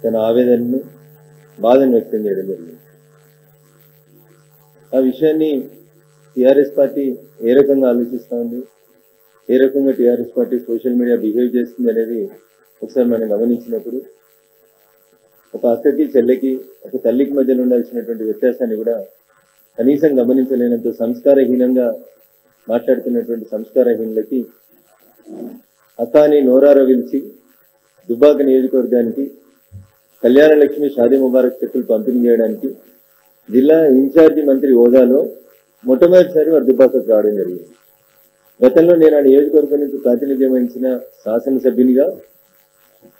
తన ఆవేదనను బాధను వ్యక్తం చేయడం జరిగింది. ఆ విషయాన్ని టీఆర్ఎస్ పార్టీ ఏ రకంగా ఆలోచిస్తూ ఉంది, ఏ రకంగా TRS party social media behave చేస్తుంది అనేది ఒకసారి మనం గమనించినప్పుడు ఒక అక్కకి చెల్లెకి ఒక తల్లికి మధ్యలో ఉండాల్సినటువంటి వ్యత్యాసాన్ని కూడా కనీసం గమనించలేనంత సంస్కారహీనంగా మాట్లాడుతున్నటువంటి సంస్కారహీనులకి అక్క అని నోరార పిలిచి దుబ్బాక నియోజకవర్గానికి కళ్యాణ లక్ష్మి షాదీ ముబారక్ చెక్కులు పంపిణీ చేయడానికి జిల్లా ఇన్ఛార్జి మంత్రి హోదాలో మొట్టమొదటిసారి వారు దుబ్బాకకు రావడం జరిగింది. గతంలో నేను ఆ నియోజకవర్గం నుంచి ప్రాతినిధ్యం వహించిన శాసనసభ్యునిగా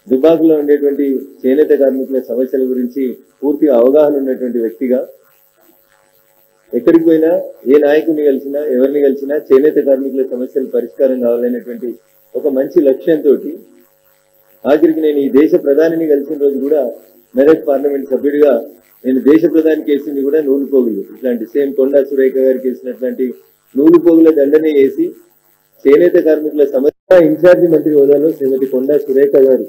దుబ్బాకలో ఉండేటువంటి చేనేత కార్మికుల సమస్యల గురించి పూర్తిగా అవగాహన ఉన్నటువంటి వ్యక్తిగా ఎక్కడికి పోయినా ఏ నాయకుడిని కలిసినా ఎవరిని కలిసినా చేనేత కార్మికుల సమస్యలు పరిష్కారం కావాలనేటువంటి ఒక మంచి లక్ష్యంతో ఆఖరికి నేను ఈ దేశ ప్రధానిని కలిసిన రోజు కూడా మెదక్ పార్లమెంట్ సభ్యుడిగా నేను దేశ ప్రధానికి వేసింది కూడా నూలుపోగులు, ఇట్లాంటి సేమ్ కొండా సురేఖ గారికి వేసినట్లాంటి నూలుపోగుల దండనే వేసి చేనేత కార్మికుల సమస్య ఇన్ఛార్జి మంత్రి హోదాలో శ్రీమతి కొండా సురేఖ గారు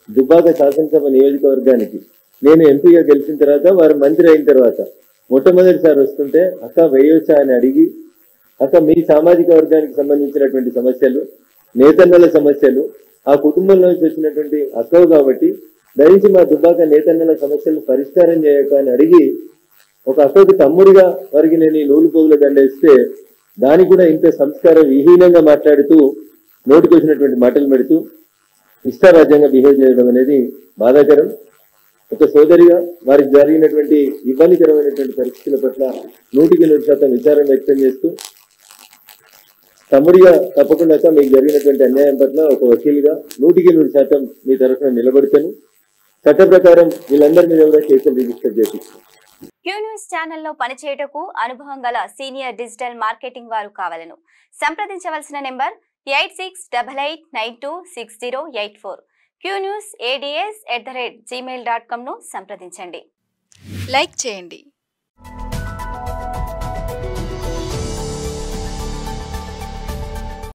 దుబ్బాక శాసనసభ నియోజకవర్గానికి నేను ఎంపీగా గెలిచిన తర్వాత వారు మంత్రి అయిన తర్వాత మొట్టమొదటిసారి వస్తుంటే అక్క వేయొచ్చా అని అడిగి అక్క మీ సామాజిక వర్గానికి సంబంధించినటువంటి సమస్యలు, నేతన్నల సమస్యలు, ఆ కుటుంబంలో నుంచి వచ్చినటువంటి అక్కవు కాబట్టి దయచేసి మా దుబ్బాక నేతన్నల సమస్యలు పరిష్కారం చేయక అని అడిగి ఒక అక్కకు తమ్ముడిగా వారికి నేను ఈ నూలు పోగుల దండేస్తే దానికి కూడా ఇంత సంస్కార విహీనంగా మాట్లాడుతూ నోటికి వచ్చినటువంటి మాటలు పెడుతూ ఇష్టారాజ్యంగా బిహేవ్ చేయడం అనేది బాధాకరం. ఒక సోదరిగా వారికి జరిగినటువంటి ఇబ్బందికరమైనటువంటి పరిస్థితుల పట్ల 100% విచారం వ్యక్తం చేస్తూ తమ్ముడిగా తప్పకుండా మీకు జరిగినటువంటి అన్యాయం పట్ల ఒక వకీలుగా 100% మీ తరఫున నిలబడతాను. చట్ట ప్రకారం వీళ్ళందరి మీద కూడా కేసులు రిజిస్టర్ చేపిస్తాను. క్యూ న్యూస్ ఛానల్లో పనిచేయటకు అనుభవం గల సీనియర్ డిజిటల్ మార్కెటింగ్ వారు కావాలను సంప్రదించవలసిన నెంబర్ 8688926084. qnewsads@gmail.com ను సంప్రదించండి. లైక్ చేయండి.